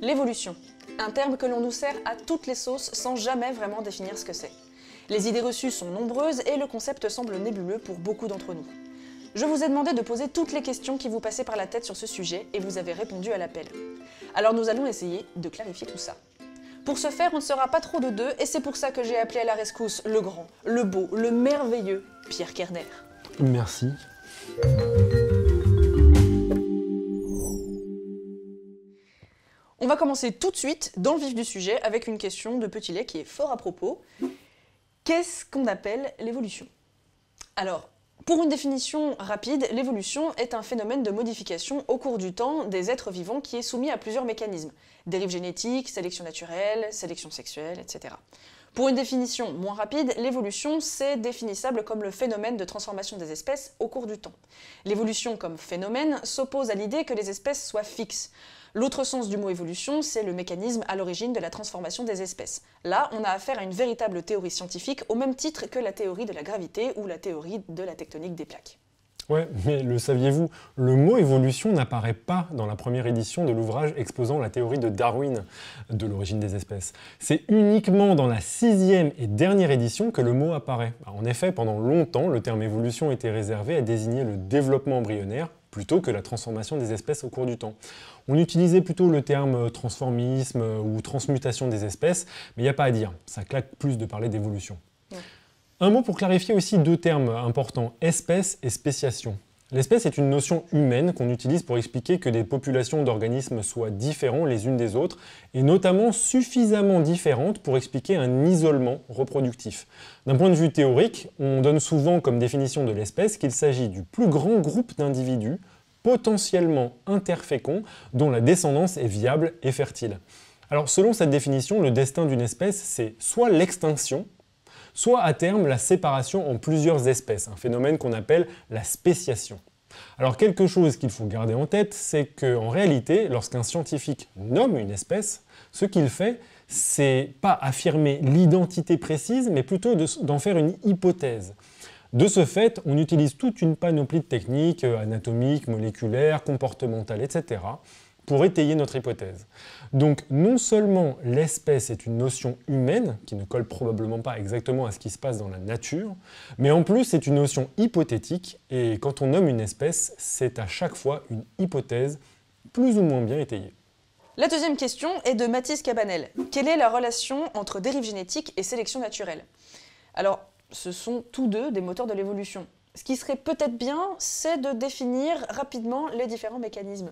L'évolution, un terme que l'on nous sert à toutes les sauces sans jamais vraiment définir ce que c'est. Les idées reçues sont nombreuses et le concept semble nébuleux pour beaucoup d'entre nous. Je vous ai demandé de poser toutes les questions qui vous passaient par la tête sur ce sujet et vous avez répondu à l'appel. Alors nous allons essayer de clarifier tout ça. Pour ce faire, on ne sera pas trop de deux et c'est pour ça que j'ai appelé à la rescousse le grand, le beau, le merveilleux Pierre Kerner. Merci. On va commencer tout de suite dans le vif du sujet avec une question de petit lait qui est fort à propos. Qu'est-ce qu'on appelle l'évolution? Alors, pour une définition rapide, l'évolution est un phénomène de modification au cours du temps des êtres vivants qui est soumis à plusieurs mécanismes. Dérive génétique, sélection naturelle, sélection sexuelle, etc. Pour une définition moins rapide, l'évolution, c'est définissable comme le phénomène de transformation des espèces au cours du temps. L'évolution comme phénomène s'oppose à l'idée que les espèces soient fixes. L'autre sens du mot évolution, c'est le mécanisme à l'origine de la transformation des espèces. Là, on a affaire à une véritable théorie scientifique au même titre que la théorie de la gravité ou la théorie de la tectonique des plaques. Ouais, mais le saviez-vous, le mot évolution n'apparaît pas dans la première édition de l'ouvrage exposant la théorie de Darwin de l'origine des espèces. C'est uniquement dans la 6e et dernière édition que le mot apparaît. En effet, pendant longtemps, le terme évolution était réservé à désigner le développement embryonnaire plutôt que la transformation des espèces au cours du temps. On utilisait plutôt le terme transformisme ou transmutation des espèces, mais il n'y a pas à dire, ça claque plus de parler d'évolution. Ouais. Un mot pour clarifier aussi deux termes importants, espèce et spéciation. L'espèce est une notion humaine qu'on utilise pour expliquer que des populations d'organismes soient différents les unes des autres, et notamment suffisamment différentes pour expliquer un isolement reproductif. D'un point de vue théorique, on donne souvent comme définition de l'espèce qu'il s'agit du plus grand groupe d'individus potentiellement interféconds dont la descendance est viable et fertile. Alors selon cette définition, le destin d'une espèce, c'est soit l'extinction, soit à terme la séparation en plusieurs espèces, un phénomène qu'on appelle la spéciation. Alors quelque chose qu'il faut garder en tête, c'est qu'en réalité, lorsqu'un scientifique nomme une espèce, ce qu'il fait, c'est pas affirmer l'identité précise, mais plutôt d'en faire une hypothèse. De ce fait, on utilise toute une panoplie de techniques anatomiques, moléculaires, comportementales, etc. pour étayer notre hypothèse. Donc non seulement l'espèce est une notion humaine, qui ne colle probablement pas exactement à ce qui se passe dans la nature, mais en plus c'est une notion hypothétique, et quand on nomme une espèce, c'est à chaque fois une hypothèse plus ou moins bien étayée. La deuxième question est de Mathis Cabanel. Quelle est la relation entre dérive génétique et sélection naturelle? Alors, ce sont tous deux des moteurs de l'évolution. Ce qui serait peut-être bien, c'est de définir rapidement les différents mécanismes.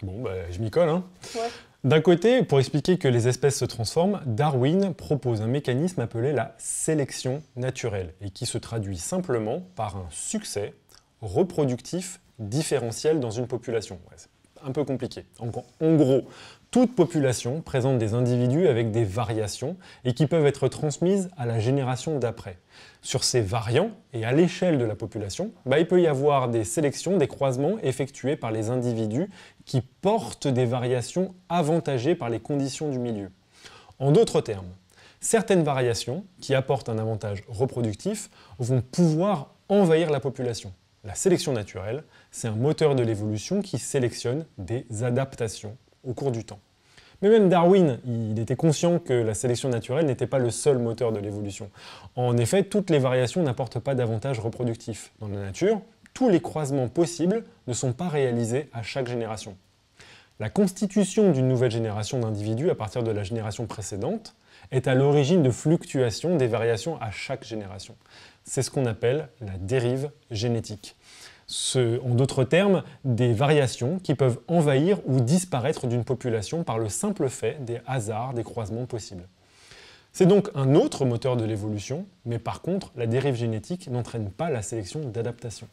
Bon, bah, je m'y colle, hein. Ouais. D'un côté, pour expliquer que les espèces se transforment, Darwin propose un mécanisme appelé la sélection naturelle, et qui se traduit simplement par un succès reproductif différentiel dans une population. Ouais, c'est un peu compliqué. En gros, toute population présente des individus avec des variations et qui peuvent être transmises à la génération d'après. Sur ces variants et à l'échelle de la population, il peut y avoir des sélections, des croisements effectués par les individus qui portent des variations avantagées par les conditions du milieu. En d'autres termes, certaines variations qui apportent un avantage reproductif vont pouvoir envahir la population. La sélection naturelle, c'est un moteur de l'évolution qui sélectionne des adaptations au cours du temps. Mais même Darwin, il était conscient que la sélection naturelle n'était pas le seul moteur de l'évolution. En effet, toutes les variations n'apportent pas d'avantage reproductif. Dans la nature, tous les croisements possibles ne sont pas réalisés à chaque génération. La constitution d'une nouvelle génération d'individus à partir de la génération précédente est à l'origine de fluctuations des variations à chaque génération. C'est ce qu'on appelle la dérive génétique. En d'autres termes, des variations qui peuvent envahir ou disparaître d'une population par le simple fait des hasards des croisements possibles. C'est donc un autre moteur de l'évolution, mais par contre, la dérive génétique n'entraîne pas la sélection d'adaptation.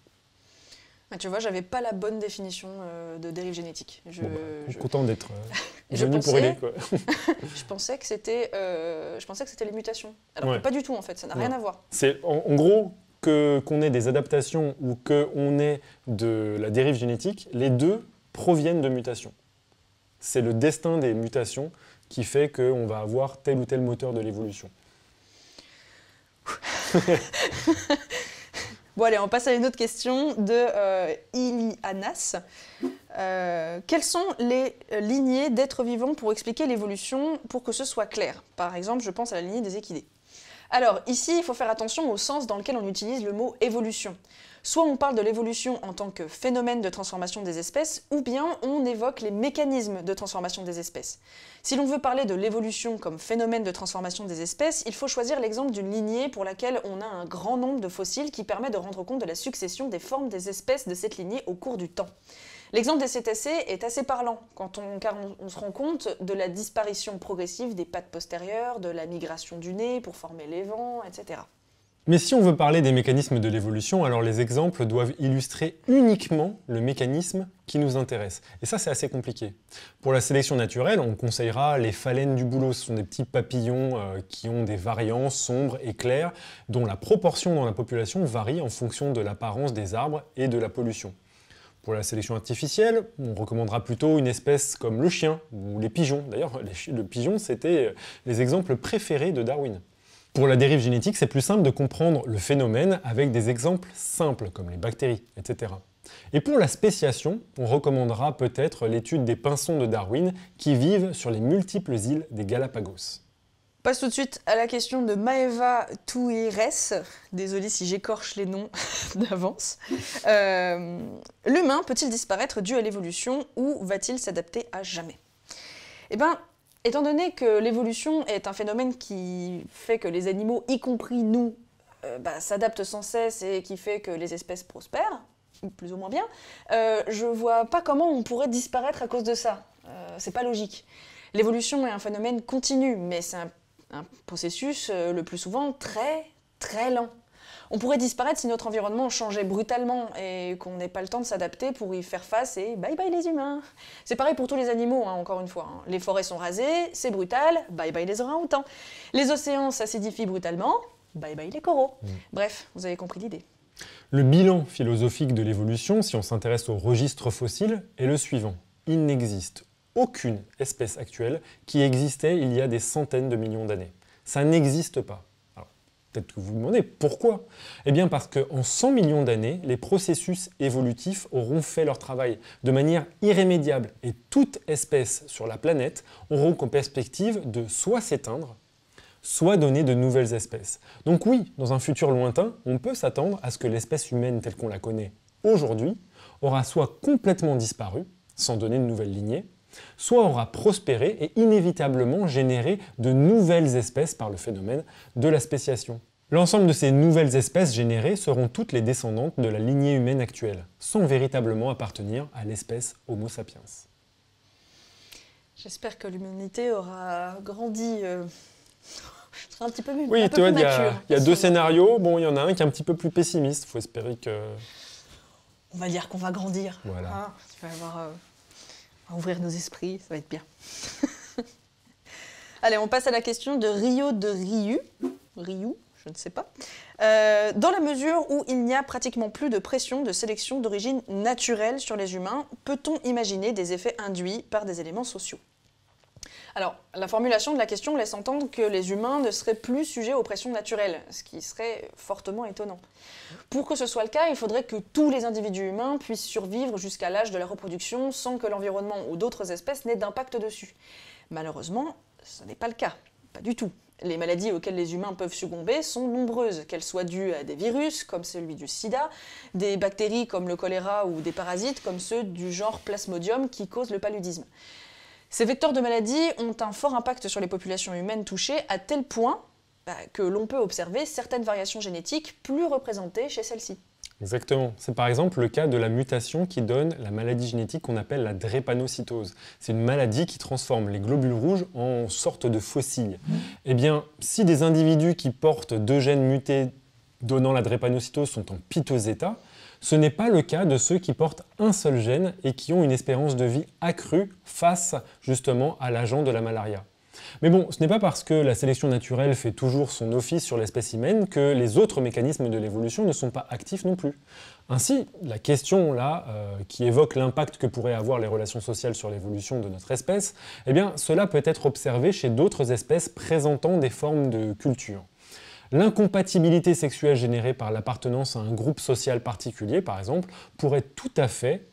Tu vois, j'avais pas la bonne définition de dérive génétique. Content d'être venu pour aider, quoi. Je pensais que c'était les mutations. Alors que pas du tout, en fait, ça n'a rien à voir. C'est en gros, qu'on ait des adaptations ou qu'on ait de la dérive génétique, les deux proviennent de mutations. C'est le destin des mutations qui fait qu'on va avoir tel ou tel moteur de l'évolution. Bon allez, on passe à une autre question de Ilianas. Quelles sont les lignées d'êtres vivants pour expliquer l'évolution, pour que ce soit clair? Par exemple, je pense à la lignée des équidés. Alors, ici, il faut faire attention au sens dans lequel on utilise le mot évolution. Soit on parle de l'évolution en tant que phénomène de transformation des espèces, ou bien on évoque les mécanismes de transformation des espèces. Si l'on veut parler de l'évolution comme phénomène de transformation des espèces, il faut choisir l'exemple d'une lignée pour laquelle on a un grand nombre de fossiles qui permet de rendre compte de la succession des formes des espèces de cette lignée au cours du temps. L'exemple des cétacés est assez parlant, car on se rend compte de la disparition progressive des pattes postérieures, de la migration du nez pour former les vents, etc. Mais si on veut parler des mécanismes de l'évolution, alors les exemples doivent illustrer uniquement le mécanisme qui nous intéresse. Et ça, c'est assez compliqué. Pour la sélection naturelle, on conseillera les phalènes du bouleau. Ce sont des petits papillons qui ont des variants sombres et clairs, dont la proportion dans la population varie en fonction de l'apparence des arbres et de la pollution. Pour la sélection artificielle, on recommandera plutôt une espèce comme le chien ou les pigeons. D'ailleurs, le pigeon, c'était les exemples préférés de Darwin. Pour la dérive génétique, c'est plus simple de comprendre le phénomène avec des exemples simples, comme les bactéries, etc. Et pour la spéciation, on recommandera peut-être l'étude des pinsons de Darwin qui vivent sur les multiples îles des Galapagos. On passe tout de suite à la question de Maeva Touires. Désolée si j'écorche les noms d'avance. L'humain peut-il disparaître dû à l'évolution ou va-t-il s'adapter à jamais? Eh bien, étant donné que l'évolution est un phénomène qui fait que les animaux, y compris nous, s'adaptent sans cesse et qui fait que les espèces prospèrent, plus ou moins bien, je vois pas comment on pourrait disparaître à cause de ça. C'est pas logique. L'évolution est un phénomène continu, mais c'est un processus le plus souvent très, très lent. On pourrait disparaître si notre environnement changeait brutalement et qu'on n'ait pas le temps de s'adapter pour y faire face et bye bye les humains. C'est pareil pour tous les animaux, encore une fois. Les forêts sont rasées, c'est brutal, bye bye les orang-outans. Les océans s'acidifient brutalement, bye bye les coraux. Bref, vous avez compris l'idée. Le bilan philosophique de l'évolution, si on s'intéresse au registre fossile, est le suivant. Il n'existe aucune espèce actuelle qui existait il y a des centaines de millions d'années. Ça n'existe pas. Alors, peut-être que vous vous demandez pourquoi? Eh bien parce qu'en 100 millions d'années, les processus évolutifs auront fait leur travail de manière irrémédiable et toute espèce sur la planète auront comme perspective de soit s'éteindre, soit donner de nouvelles espèces. Donc oui, dans un futur lointain, on peut s'attendre à ce que l'espèce humaine telle qu'on la connaît aujourd'hui aura soit complètement disparu, sans donner de nouvelles lignées, soit aura prospéré et inévitablement généré de nouvelles espèces par le phénomène de la spéciation. L'ensemble de ces nouvelles espèces générées seront toutes les descendantes de la lignée humaine actuelle, sans véritablement appartenir à l'espèce Homo sapiens. J'espère que l'humanité aura grandi sera un petit peu mieux. Oui, tu vois, il y a deux scénarios. Bon, il y en a un qui est un petit peu plus pessimiste. Il faut espérer que... On va dire qu'on va grandir. Voilà. Tu vas avoir... à ouvrir nos esprits, ça va être bien. Allez, on passe à la question de Rio de Ryu, je ne sais pas. Dans la mesure où il n'y a pratiquement plus de pression de sélection d'origine naturelle sur les humains, peut-on imaginer des effets induits par des éléments sociaux? Alors, la formulation de la question laisse entendre que les humains ne seraient plus sujets aux pressions naturelles, ce qui serait fortement étonnant. Pour que ce soit le cas, il faudrait que tous les individus humains puissent survivre jusqu'à l'âge de la reproduction sans que l'environnement ou d'autres espèces n'aient d'impact dessus. Malheureusement, ce n'est pas le cas, pas du tout. Les maladies auxquelles les humains peuvent succomber sont nombreuses, qu'elles soient dues à des virus, comme celui du sida, des bactéries comme le choléra ou des parasites comme ceux du genre Plasmodium qui causent le paludisme. Ces vecteurs de maladies ont un fort impact sur les populations humaines touchées, à tel point que l'on peut observer certaines variations génétiques plus représentées chez celles-ci. Exactement. C'est par exemple le cas de la mutation qui donne la maladie génétique qu'on appelle la drépanocytose. C'est une maladie qui transforme les globules rouges en sorte de fossiles. Eh bien, si des individus qui portent deux gènes mutés donnant la drépanocytose sont en piteux état, ce n'est pas le cas de ceux qui portent un seul gène et qui ont une espérance de vie accrue face justement à l'agent de la malaria. Mais bon, ce n'est pas parce que la sélection naturelle fait toujours son office sur l'espèce humaine que les autres mécanismes de l'évolution ne sont pas actifs non plus. Ainsi, la question là, qui évoque l'impact que pourraient avoir les relations sociales sur l'évolution de notre espèce, eh bien, cela peut être observé chez d'autres espèces présentant des formes de culture. L'incompatibilité sexuelle générée par l'appartenance à un groupe social particulier, par exemple, pourrait tout à fait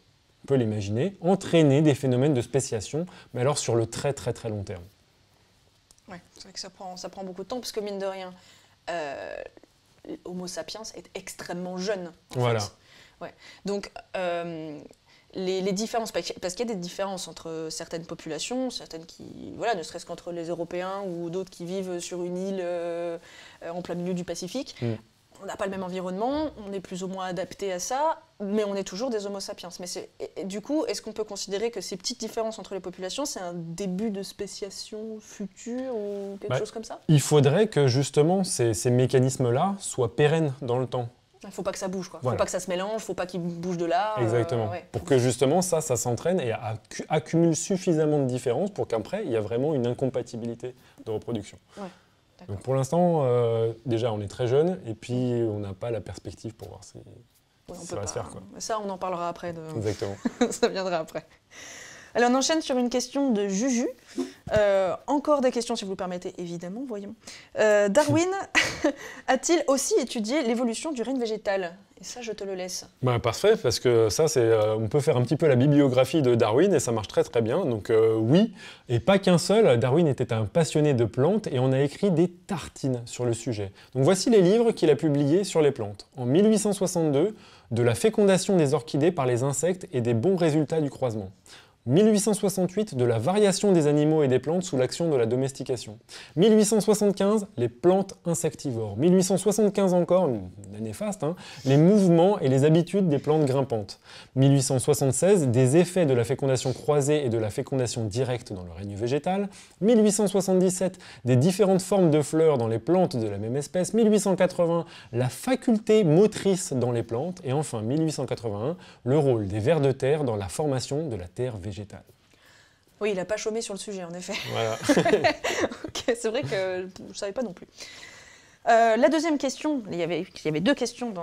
peut l'imaginer, entraîner des phénomènes de spéciation, mais alors sur le très très très long terme. Ouais, c'est vrai que ça prend beaucoup de temps, parce que mine de rien, Homo sapiens est extrêmement jeune. Voilà. Ouais. Donc, les différences, parce qu'il y a des différences entre certaines populations, certaines qui, voilà, ne serait-ce qu'entre les Européens ou d'autres qui vivent sur une île en plein milieu du Pacifique. On n'a pas le même environnement, on est plus ou moins adapté à ça, mais on est toujours des Homo sapiens. Mais du coup, est-ce qu'on peut considérer que ces petites différences entre les populations, c'est un début de spéciation future ou quelque chose comme ça? Il faudrait que justement ces mécanismes-là soient pérennes dans le temps. Il ne faut pas que ça bouge, quoi. Il ne Voilà. faut pas que ça se mélange, il ne faut pas qu'il bouge de là. Exactement. Ouais. Pour que justement ça s'entraîne et accumule suffisamment de différences pour qu'après, il y a vraiment une incompatibilité de reproduction. Ouais. Donc pour l'instant, déjà, on est très jeune et puis on n'a pas la perspective pour voir si ça va se faire, quoi. Ça, on en parlera après. Exactement. Ça viendra après. Alors, on enchaîne sur une question de Juju. Encore des questions, si vous le permettez, évidemment, voyons. Darwin a-t-il aussi étudié l'évolution du règne végétal? Et ça, je te le laisse. Parfait, parce que ça, on peut faire un petit peu la bibliographie de Darwin et ça marche très très bien. Donc oui, et pas qu'un seul, Darwin était un passionné de plantes et on a écrit des tartines sur le sujet. Donc voici les livres qu'il a publiés sur les plantes. En 1862, de la fécondation des orchidées par les insectes et des bons résultats du croisement. 1868, de la variation des animaux et des plantes sous l'action de la domestication. 1875, les plantes insectivores. 1875 encore, une année faste, les mouvements et les habitudes des plantes grimpantes. 1876, des effets de la fécondation croisée et de la fécondation directe dans le règne végétal. 1877, des différentes formes de fleurs dans les plantes de la même espèce. 1880, la faculté motrice dans les plantes. Et enfin, 1881, le rôle des vers de terre dans la formation de la terre végétale. Oui, il n'a pas chômé sur le sujet, en effet. Voilà. Ok, c'est vrai que je ne savais pas non plus. La deuxième question, il y avait deux questions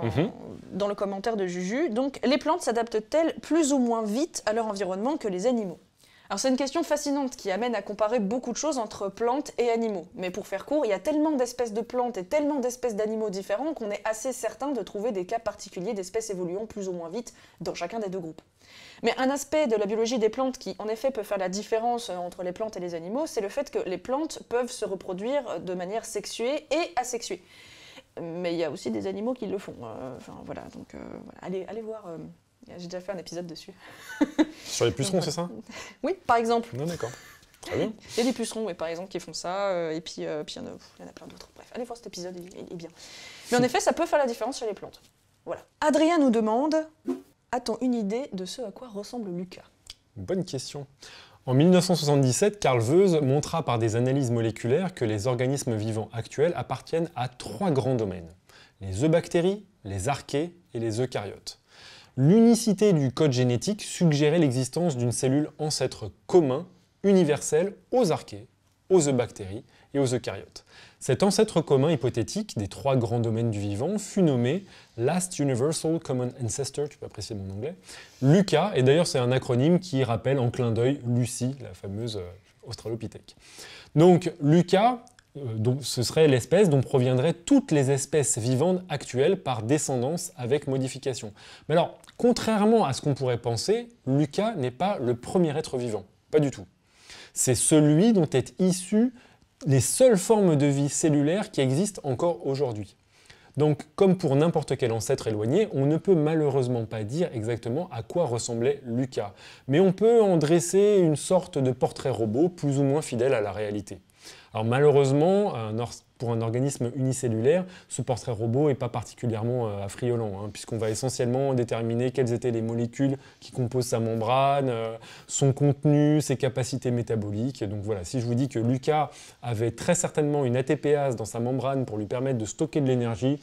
dans le commentaire de Juju. Donc, les plantes s'adaptent-elles plus ou moins vite à leur environnement que les animaux? Alors, c'est une question fascinante qui amène à comparer beaucoup de choses entre plantes et animaux. Mais pour faire court, il y a tellement d'espèces de plantes et tellement d'espèces d'animaux différents qu'on est assez certain de trouver des cas particuliers d'espèces évoluant plus ou moins vite dans chacun des deux groupes. Mais un aspect de la biologie des plantes qui, en effet, peut faire la différence entre les plantes et les animaux, c'est le fait que les plantes peuvent se reproduire de manière sexuée et asexuée. Mais il y a aussi des animaux qui le font. Voilà, donc voilà. Allez voir. J'ai déjà fait un épisode dessus. Sur les pucerons, c'est ça? Oui, par exemple. Non, d'accord. Très bien. Il y a des pucerons, par exemple, qui font ça, et puis il y en a plein d'autres. Bref, allez voir cet épisode, il est bien. Mais en effet, ça peut faire la différence chez les plantes. Voilà. Adrien nous demande, a-t-on une idée de ce à quoi ressemble Lucas? Bonne question. En 1977, Carl Woese montra par des analyses moléculaires que les organismes vivants actuels appartiennent à 3 grands domaines. Les eubactéries, les archées et les eucaryotes. L'unicité du code génétique suggérait l'existence d'une cellule ancêtre commun, universelle aux archées, aux eubactéries et aux eucaryotes. Cet ancêtre commun hypothétique des 3 grands domaines du vivant fut nommé Last Universal Common Ancestor, tu peux apprécier mon anglais, LUCA, et d'ailleurs c'est un acronyme qui rappelle en clin d'œil Lucie, la fameuse australopithèque. Donc LUCA, ce serait l'espèce dont proviendraient toutes les espèces vivantes actuelles par descendance avec modification. Mais alors, contrairement à ce qu'on pourrait penser, LUCA n'est pas le premier être vivant, pas du tout. C'est celui dont est issue les seules formes de vie cellulaire qui existent encore aujourd'hui. Donc, comme pour n'importe quel ancêtre éloigné, on ne peut malheureusement pas dire exactement à quoi ressemblait Lucas, mais on peut en dresser une sorte de portrait robot plus ou moins fidèle à la réalité. Alors malheureusement, pour un organisme unicellulaire, ce portrait robot n'est pas particulièrement affriolant, puisqu'on va essentiellement déterminer quelles étaient les molécules qui composent sa membrane, son contenu, ses capacités métaboliques. Donc voilà, si je vous dis que Lucas avait très certainement une ATPase dans sa membrane pour lui permettre de stocker de l'énergie...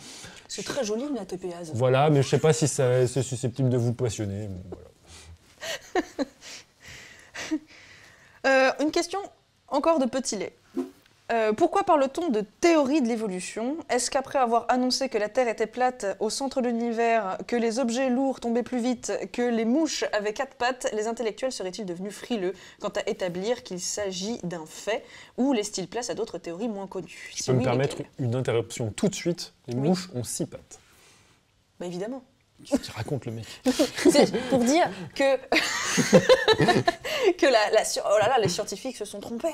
C'est très joli une ATPase. Voilà, mais je ne sais pas si c'est susceptible de vous passionner. Bon, voilà. Une question encore de petit lait. Pourquoi parle-t-on de théorie de l'évolution? Est-ce qu'après avoir annoncé que la Terre était plate au centre de l'univers, que les objets lourds tombaient plus vite, que les mouches avaient 4 pattes, les intellectuels seraient-ils devenus frileux quant à établir qu'il s'agit d'un fait, ou laissent-ils place à d'autres théories moins connues? Je peux me permettre une interruption tout de suite. Les mouches ont 6 pattes. Bah évidemment. Qu'est-ce qu'il raconte, le mec? C'est pour dire que, oh là là, les scientifiques se sont trompés.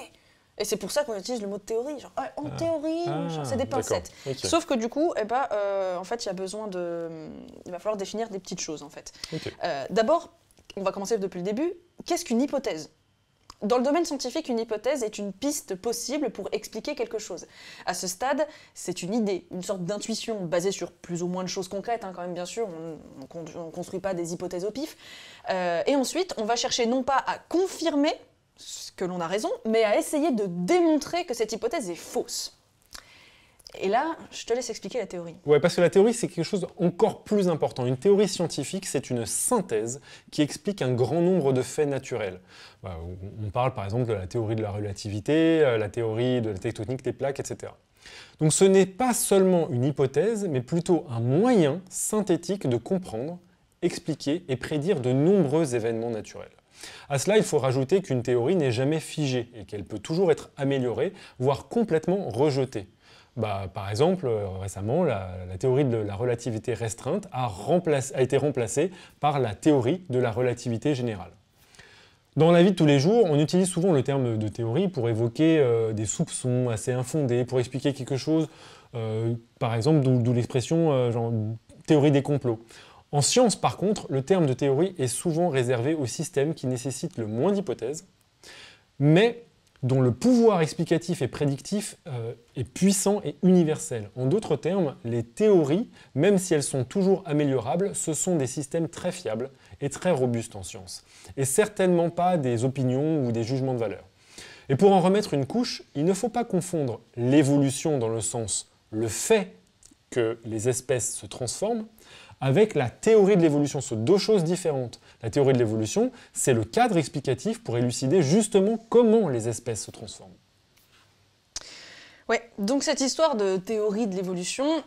Et c'est pour ça qu'on utilise le mot théorie. Genre, ah, en théorie, c'est des pincettes. Okay. Sauf que du coup, en fait, il va falloir définir des petites choses, en fait. Okay. D'abord, on va commencer depuis le début. Qu'est-ce qu'une hypothèse ? Dans le domaine scientifique, une hypothèse est une piste possible pour expliquer quelque chose. À ce stade, c'est une idée, une sorte d'intuition basée sur plus ou moins de choses concrètes, quand même, bien sûr. On ne construit pas des hypothèses au pif. Et ensuite, on va chercher non pas à confirmer que l'on a raison, mais à essayer de démontrer que cette hypothèse est fausse. Et là, je te laisse expliquer la théorie. Ouais, parce que la théorie, c'est quelque chose d'encore plus important. Une théorie scientifique, c'est une synthèse qui explique un grand nombre de faits naturels. On parle par exemple de la théorie de la relativité, la théorie de la tectonique des plaques, etc. Donc ce n'est pas seulement une hypothèse, mais plutôt un moyen synthétique de comprendre, expliquer et prédire de nombreux événements naturels. À cela, il faut rajouter qu'une théorie n'est jamais figée et qu'elle peut toujours être améliorée, voire complètement rejetée. Par exemple, récemment, la théorie de la relativité restreinte a été remplacée par la théorie de la relativité générale. Dans la vie de tous les jours, on utilise souvent le terme de théorie pour évoquer des soupçons assez infondés, pour expliquer quelque chose, par exemple, d'où l'expression genre théorie des complots. En science, par contre, le terme de théorie est souvent réservé aux systèmes qui nécessitent le moins d'hypothèses, mais dont le pouvoir explicatif et prédictif est puissant et universel. En d'autres termes, les théories, même si elles sont toujours améliorables, ce sont des systèmes très fiables et très robustes en science, et certainement pas des opinions ou des jugements de valeur. Et pour en remettre une couche, il ne faut pas confondre l'évolution dans le sens le fait que les espèces se transforment, avec la théorie de l'évolution. Ce sont deux choses différentes. La théorie de l'évolution, c'est le cadre explicatif pour élucider justement comment les espèces se transforment. Ouais, donc cette histoire de théorie de l'évolution,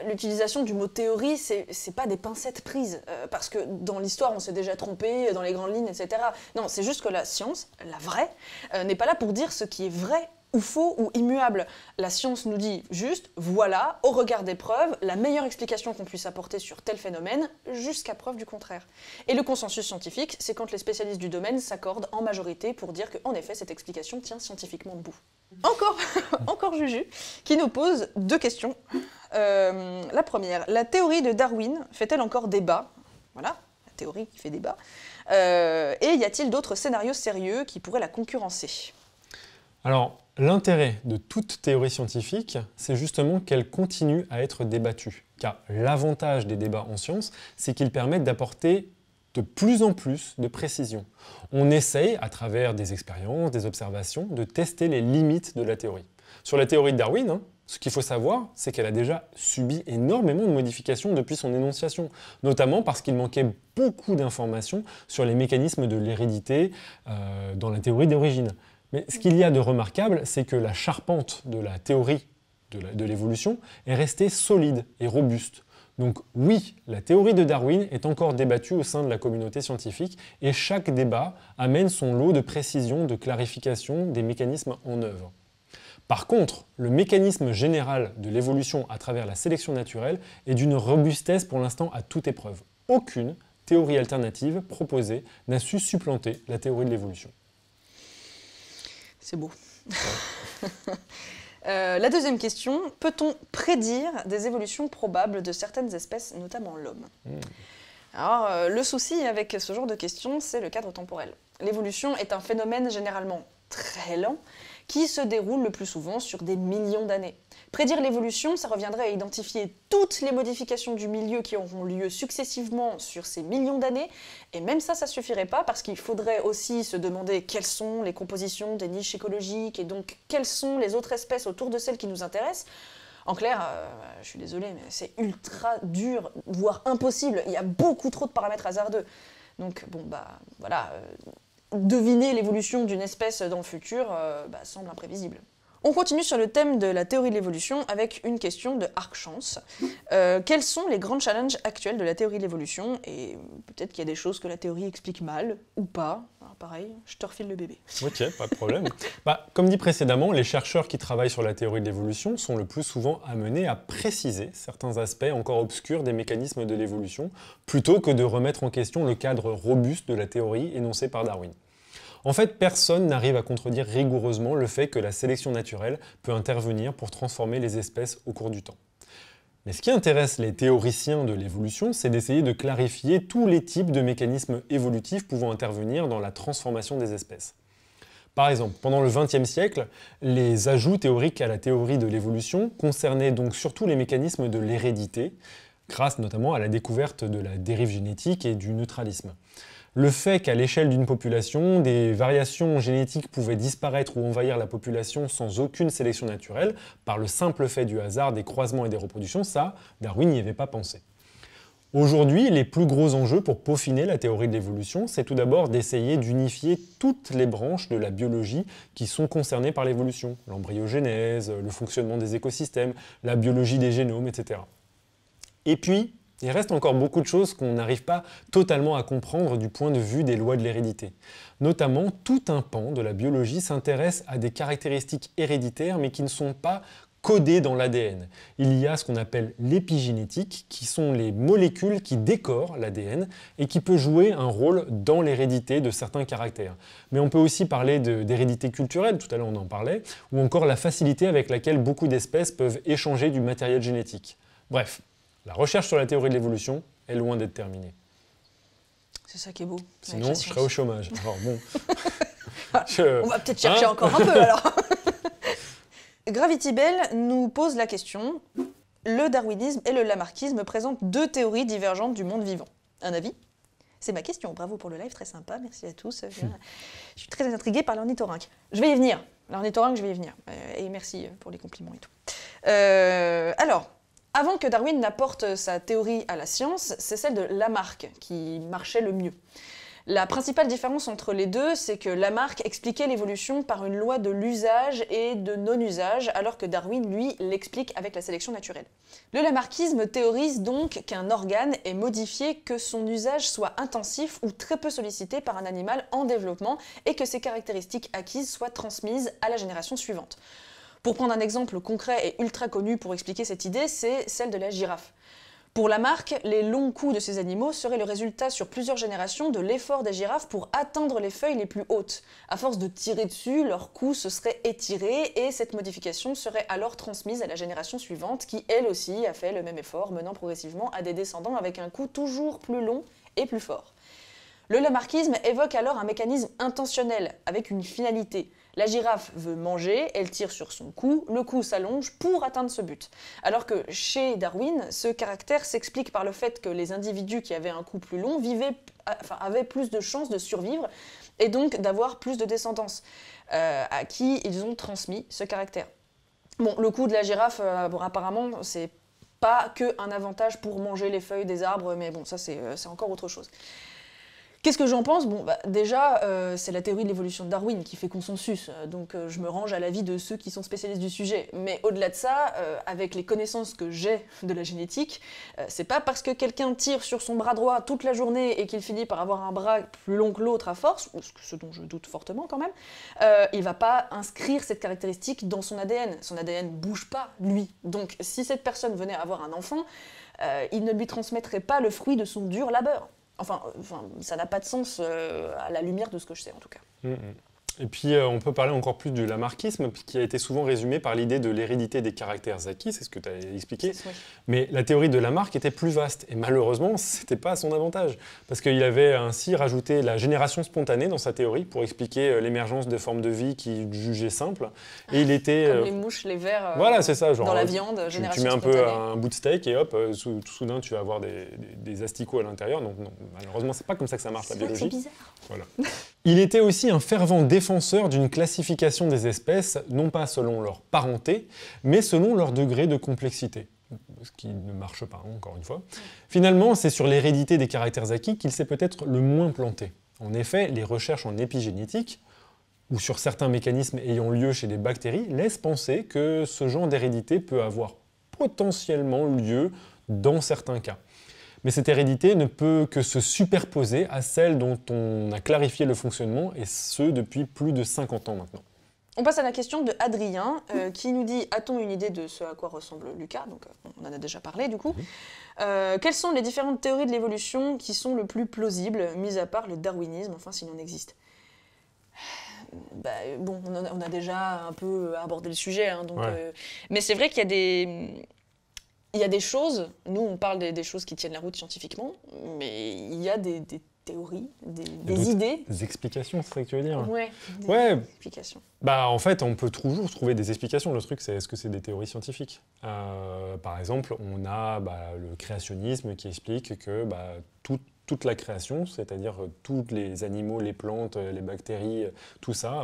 l'utilisation du mot théorie, c'est pas des pincettes prises, parce que dans l'histoire on s'est déjà trompé, dans les grandes lignes, etc. Non, c'est juste que la science, la vraie, n'est pas là pour dire ce qui est vrai ou faux ou immuable. La science nous dit juste, voilà, au regard des preuves, la meilleure explication qu'on puisse apporter sur tel phénomène, jusqu'à preuve du contraire. Et le consensus scientifique, c'est quand les spécialistes du domaine s'accordent en majorité pour dire qu'en effet, cette explication tient scientifiquement debout. Encore Juju, qui nous pose deux questions. La première, la théorie de Darwin fait-elle encore débat ? Voilà, la théorie qui fait débat. Et y a-t-il d'autres scénarios sérieux qui pourraient la concurrencer ? Alors, l'intérêt de toute théorie scientifique, c'est justement qu'elle continue à être débattue. Car l'avantage des débats en science, c'est qu'ils permettent d'apporter de plus en plus de précision. On essaye, à travers des expériences, des observations, de tester les limites de la théorie. Sur la théorie de Darwin, ce qu'il faut savoir, c'est qu'elle a déjà subi énormément de modifications depuis son énonciation, notamment parce qu'il manquait beaucoup d'informations sur les mécanismes de l'hérédité dans la théorie d'origine. Mais ce qu'il y a de remarquable, c'est que la charpente de la théorie de l'évolution est restée solide et robuste. Donc oui, la théorie de Darwin est encore débattue au sein de la communauté scientifique et chaque débat amène son lot de précision, de clarification des mécanismes en œuvre. Par contre, le mécanisme général de l'évolution à travers la sélection naturelle est d'une robustesse pour l'instant à toute épreuve. Aucune théorie alternative proposée n'a su supplanter la théorie de l'évolution. C'est beau. La deuxième question, peut-on prédire des évolutions probables de certaines espèces, notamment l'homme ? Alors, le souci avec ce genre de questions, c'est le cadre temporel. L'évolution est un phénomène généralement très lent, qui se déroule le plus souvent sur des millions d'années. Prédire l'évolution, ça reviendrait à identifier toutes les modifications du milieu qui auront lieu successivement sur ces millions d'années, et même ça suffirait pas, parce qu'il faudrait aussi se demander quelles sont les compositions des niches écologiques, et donc quelles sont les autres espèces autour de celles qui nous intéressent. En clair, je suis désolée, mais c'est ultra dur, voire impossible, il y a beaucoup trop de paramètres hasardeux. Donc bon, voilà... deviner l'évolution d'une espèce dans le futur semble imprévisible. On continue sur le thème de la théorie de l'évolution avec une question de Arcchance. Quels sont les grands challenges actuels de la théorie de l'évolution? Et peut-être qu'il y a des choses que la théorie explique mal ou pas. Alors pareil, je te refile le bébé. Ok, pas de problème. Comme dit précédemment, les chercheurs qui travaillent sur la théorie de l'évolution sont le plus souvent amenés à préciser certains aspects encore obscurs des mécanismes de l'évolution, plutôt que de remettre en question le cadre robuste de la théorie énoncée par Darwin. En fait, personne n'arrive à contredire rigoureusement le fait que la sélection naturelle peut intervenir pour transformer les espèces au cours du temps. Mais ce qui intéresse les théoriciens de l'évolution, c'est d'essayer de clarifier tous les types de mécanismes évolutifs pouvant intervenir dans la transformation des espèces. Par exemple, pendant le XXe siècle, les ajouts théoriques à la théorie de l'évolution concernaient donc surtout les mécanismes de l'hérédité, grâce notamment à la découverte de la dérive génétique et du neutralisme. Le fait qu'à l'échelle d'une population, des variations génétiques pouvaient disparaître ou envahir la population sans aucune sélection naturelle, par le simple fait du hasard, des croisements et des reproductions, ça, Darwin n'y avait pas pensé. Aujourd'hui, les plus gros enjeux pour peaufiner la théorie de l'évolution, c'est tout d'abord d'essayer d'unifier toutes les branches de la biologie qui sont concernées par l'évolution. L'embryogénèse, le fonctionnement des écosystèmes, la biologie des génomes, etc. Et puis, il reste encore beaucoup de choses qu'on n'arrive pas totalement à comprendre du point de vue des lois de l'hérédité. Notamment, tout un pan de la biologie s'intéresse à des caractéristiques héréditaires mais qui ne sont pas codées dans l'ADN. Il y a ce qu'on appelle l'épigénétique, qui sont les molécules qui décorent l'ADN et qui peut jouer un rôle dans l'hérédité de certains caractères. Mais on peut aussi parler d'hérédité culturelle, tout à l'heure on en parlait, ou encore la facilité avec laquelle beaucoup d'espèces peuvent échanger du matériel génétique. Bref. La recherche sur la théorie de l'évolution est loin d'être terminée. C'est ça qui est beau. Sinon, je serais au chômage. Alors bon. On va peut-être chercher encore un peu alors. Gravity Bell nous pose la question. Le darwinisme et le lamarckisme présentent deux théories divergentes du monde vivant. Un avis? C'est ma question. Bravo pour le live, très sympa. Merci à tous. Je suis très intriguée par l'ornithorynque. Je vais y venir. L'ornithorynque, je vais y venir. Et merci pour les compliments et tout. Alors. Avant que Darwin n'apporte sa théorie à la science, c'est celle de Lamarck qui marchait le mieux. La principale différence entre les deux, c'est que Lamarck expliquait l'évolution par une loi de l'usage et de non-usage, alors que Darwin, lui, l'explique avec la sélection naturelle. Le lamarckisme théorise donc qu'un organe est modifié que son usage soit intensif ou très peu sollicité par un animal en développement et que ses caractéristiques acquises soient transmises à la génération suivante. Pour prendre un exemple concret et ultra connu pour expliquer cette idée, c'est celle de la girafe. Pour Lamarck, les longs coups de ces animaux seraient le résultat sur plusieurs générations de l'effort des girafes pour atteindre les feuilles les plus hautes. À force de tirer dessus, leur cou se serait étiré et cette modification serait alors transmise à la génération suivante qui, elle aussi, a fait le même effort, menant progressivement à des descendants avec un cou toujours plus long et plus fort. Le lamarckisme évoque alors un mécanisme intentionnel, avec une finalité. La girafe veut manger, elle tire sur son cou, le cou s'allonge pour atteindre ce but. Alors que chez Darwin, ce caractère s'explique par le fait que les individus qui avaient un cou plus long avaient plus de chances de survivre et donc d'avoir plus de descendance, à qui ils ont transmis ce caractère. Bon, le cou de la girafe, apparemment, c'est pas qu'un avantage pour manger les feuilles des arbres, mais bon, ça c'est encore autre chose. Qu'est-ce que j'en pense? Bon, déjà, c'est la théorie de l'évolution de Darwin qui fait consensus, donc je me range à l'avis de ceux qui sont spécialistes du sujet. Mais au-delà de ça, avec les connaissances que j'ai de la génétique, c'est pas parce que quelqu'un tire sur son bras droit toute la journée et qu'il finit par avoir un bras plus long que l'autre à force, ce dont je doute fortement quand même, il va pas inscrire cette caractéristique dans son ADN. Son ADN bouge pas, lui. Donc si cette personne venait à avoir un enfant, il ne lui transmettrait pas le fruit de son dur labeur. Enfin, ça n'a pas de sens à la lumière de ce que je sais, en tout cas. Et puis, on peut parler encore plus du lamarckisme, qui a été souvent résumé par l'idée de l'hérédité des caractères acquis, c'est ce que tu as expliqué. Oui. Mais la théorie de Lamarck était plus vaste, et malheureusement, ce n'était pas à son avantage, parce qu'il avait ainsi rajouté la génération spontanée dans sa théorie pour expliquer l'émergence de formes de vie qu'il jugeait simples. Et il était... Comme les mouches, les vers voilà, c'est ça, genre, dans la viande, génération tu mets un spontanée. peu un bout de steak, et hop, soudain, tu vas avoir des asticots à l'intérieur. Donc non, malheureusement, c'est pas comme ça que ça marche, la biologie. C'est bizarre. Voilà. Il était aussi un fervent défenseur d'une classification des espèces, non pas selon leur parenté, mais selon leur degré de complexité. Ce qui ne marche pas, encore une fois. Finalement, c'est sur l'hérédité des caractères acquis qu'il s'est peut-être le moins planté. En effet, les recherches en épigénétique, ou sur certains mécanismes ayant lieu chez les bactéries, laissent penser que ce genre d'hérédité peut avoir potentiellement lieu dans certains cas. Mais cette hérédité ne peut que se superposer à celle dont on a clarifié le fonctionnement, et ce depuis plus de 50 ans maintenant. On passe à la question de Adrien, qui nous dit « A-t-on une idée de ce à quoi ressemble Lucas ?» Donc on en a déjà parlé du coup. Quelles sont les différentes théories de l'évolution qui sont le plus plausibles, mis à part le darwinisme, enfin s'il en existe? Bon, on a déjà un peu abordé le sujet, hein, donc, mais c'est vrai qu'il y a des choses, nous on parle des choses qui tiennent la route scientifiquement, mais il y a des théories, des idées. Des explications, c'est ça que tu veux dire? Ouais, des explications. En fait, on peut toujours trouver des explications. Le truc, c'est est-ce que c'est des théories scientifiques? Par exemple, on a le créationnisme qui explique que toute la création, c'est-à-dire tous les animaux, les plantes, les bactéries, tout ça,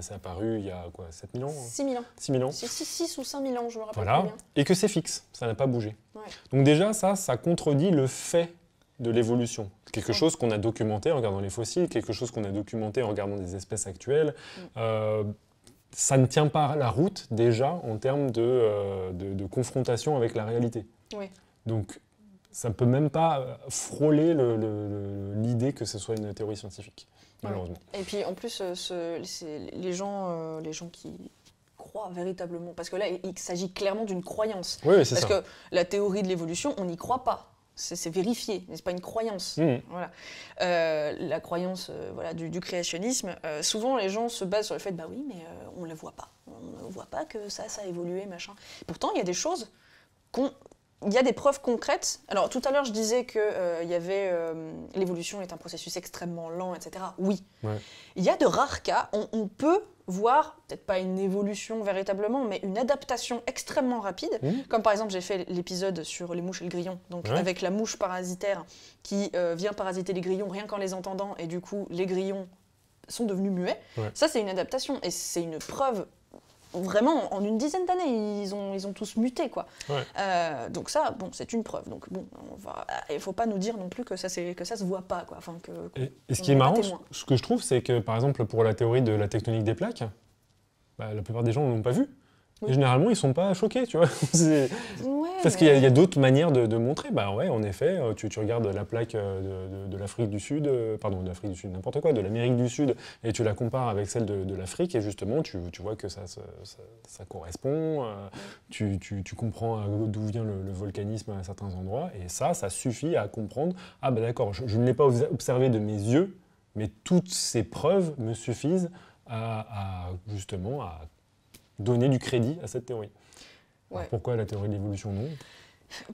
c'est apparu il y a 7000 ans? 6000 ans. 6000 ans. 6 ou 5000 ans, je me rappelle Voilà. bien. Et que c'est fixe, ça n'a pas bougé. Ouais. Donc déjà, ça contredit le fait de l'évolution. Quelque chose qu'on a documenté en regardant les fossiles, quelque chose qu'on a documenté en regardant des espèces actuelles. Ça ne tient pas la route déjà en termes de confrontation avec la réalité. Oui. Donc ça ne peut même pas frôler l'idée que ce soit une théorie scientifique, malheureusement. Et puis en plus, les gens qui croient véritablement, parce que là il s'agit clairement d'une croyance. Oui, c'est ça. Parce que la théorie de l'évolution, on n'y croit pas. C'est vérifié, mais ce n'est pas une croyance. Voilà. La croyance du créationnisme, souvent les gens se basent sur le fait oui, mais on ne la voit pas. On ne voit pas que ça a évolué, machin. Pourtant, il y a des choses il y a des preuves concrètes. Alors, tout à l'heure, je disais que l'évolution est un processus extrêmement lent, etc. Oui. Ouais. Il y a de rares cas, on peut voir, peut-être pas une évolution véritablement, mais une adaptation extrêmement rapide. Comme par exemple, j'ai fait l'épisode sur les mouches et le grillon, donc avec la mouche parasitaire qui vient parasiter les grillons rien qu'en les entendant, et du coup, les grillons sont devenus muets. Ouais. Ça, c'est une adaptation, et c'est une preuve. Vraiment, en une dizaine d'années, ils ont tous muté, quoi. Ouais. Donc ça, c'est une preuve. Donc il faut pas nous dire non plus que ça se voit pas, quoi. Enfin, et ce qui est marrant, ce que je trouve, c'est que par exemple pour la théorie de la tectonique des plaques, la plupart des gens ne l'ont pas vu. Oui. Et généralement, ils sont pas choqués, tu vois. Parce qu'il y a d'autres manières de montrer. En effet, tu regardes la plaque de l'Afrique du Sud, de l'Afrique du Sud, n'importe quoi, de l'Amérique du Sud, et tu la compares avec celle de l'Afrique, et justement, tu vois que ça correspond, tu comprends d'où vient le volcanisme à certains endroits, et ça suffit à comprendre, d'accord, je ne l'ai pas observé de mes yeux, mais toutes ces preuves me suffisent à donner du crédit à cette théorie. Ouais. Alors pourquoi la théorie de l'évolution non?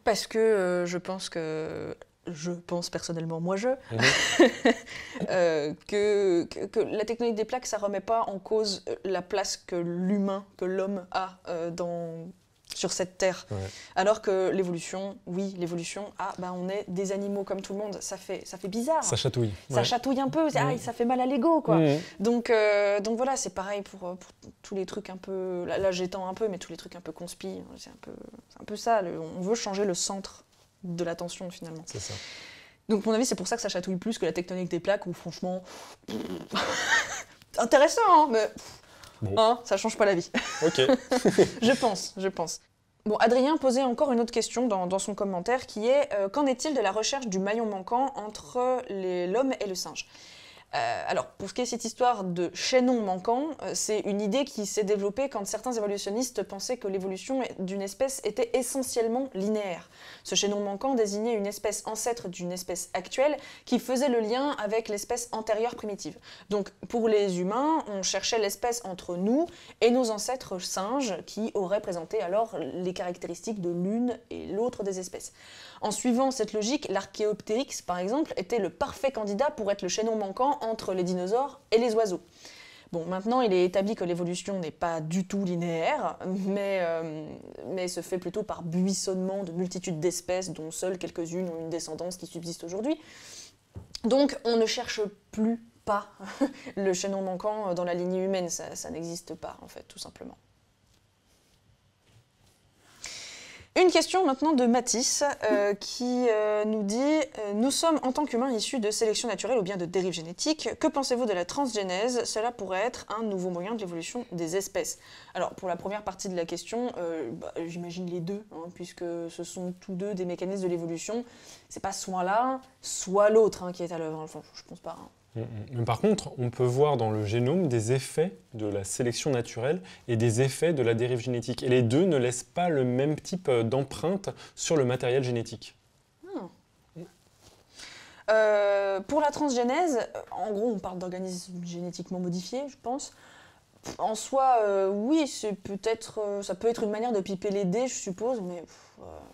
Parce que je pense personnellement, que la tectonique des plaques, ça remet pas en cause la place que l'homme a sur cette terre. Ouais. Alors que l'évolution, on est des animaux comme tout le monde, ça fait bizarre. Ça chatouille. Ça chatouille un peu, ça fait mal à l'ego, quoi. Donc voilà, c'est pareil pour tous les trucs un peu, là j'étends un peu, mais tous les trucs un peu conspi, c'est un peu ça, on veut changer le centre de l'attention finalement. C'est ça. Donc à mon avis, c'est pour ça que ça chatouille plus que la tectonique des plaques, où franchement, intéressant, hein, mais... Bon. Ça change pas la vie. Ok. Je pense. Bon, Adrien posait encore une autre question dans son commentaire qui est qu'en est-il de la recherche du maillon manquant entre l'homme et le singe? Alors, pour ce qui est de cette histoire de chaînon manquant, c'est une idée qui s'est développée quand certains évolutionnistes pensaient que l'évolution d'une espèce était essentiellement linéaire. Ce chaînon manquant désignait une espèce ancêtre d'une espèce actuelle qui faisait le lien avec l'espèce antérieure primitive. Donc, pour les humains, on cherchait l'espèce entre nous et nos ancêtres singes qui auraient présenté alors les caractéristiques de l'une et l'autre des espèces. En suivant cette logique, l'Archéoptérix, par exemple, était le parfait candidat pour être le chaînon manquant entre les dinosaures et les oiseaux. Bon, maintenant, il est établi que l'évolution n'est pas du tout linéaire, mais se fait plutôt par buissonnement de multitudes d'espèces, dont seules quelques-unes ont une descendance qui subsiste aujourd'hui. Donc, on ne cherche plus pas le chaînon manquant dans la lignée humaine, ça n'existe pas, en fait, tout simplement. Une question maintenant de Mathis qui nous dit nous sommes en tant qu'humains issus de sélection naturelle ou bien de dérive génétique. Que pensez-vous de la transgénèse? Cela pourrait être un nouveau moyen de l'évolution des espèces. Alors, pour la première partie de la question, j'imagine les deux, hein, puisque ce sont tous deux des mécanismes de l'évolution. C'est pas soit l'un, soit l'autre qui est à l'œuvre. Enfin, je pense pas. Mais par contre, on peut voir dans le génome des effets de la sélection naturelle et des effets de la dérive génétique. Et les deux ne laissent pas le même type d'empreinte sur le matériel génétique. Pour la transgénèse, en gros, on parle d'organismes génétiquement modifiés, je pense. En soi, oui, ça peut être une manière de piper les dés, je suppose, mais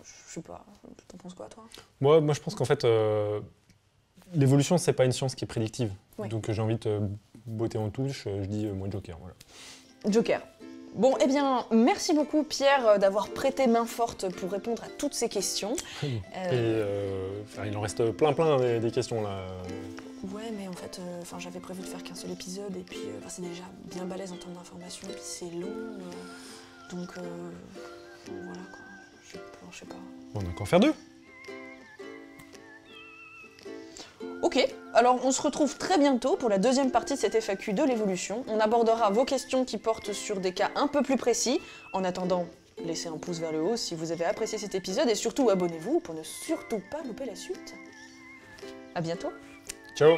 je sais pas. T'en penses quoi, toi? Moi, je pense qu'en fait, l'évolution, c'est pas une science qui est prédictive. Oui. Donc j'ai envie de te botter en touche, je dis moi Joker. Voilà. Joker. Bon, eh bien, merci beaucoup Pierre d'avoir prêté main forte pour répondre à toutes ces questions. Il en reste plein des questions là. Ouais, mais en fait, j'avais prévu de faire qu'un seul épisode, et puis c'est déjà bien balèze en termes d'informations, et puis c'est long, donc voilà quoi, je sais pas. On a qu'à en faire 2. Ok, alors on se retrouve très bientôt pour la deuxième partie de cette FAQ de l'évolution. On abordera vos questions qui portent sur des cas un peu plus précis. En attendant, laissez un pouce vers le haut si vous avez apprécié cet épisode, et surtout abonnez-vous pour ne surtout pas louper la suite. À bientôt. Ciao.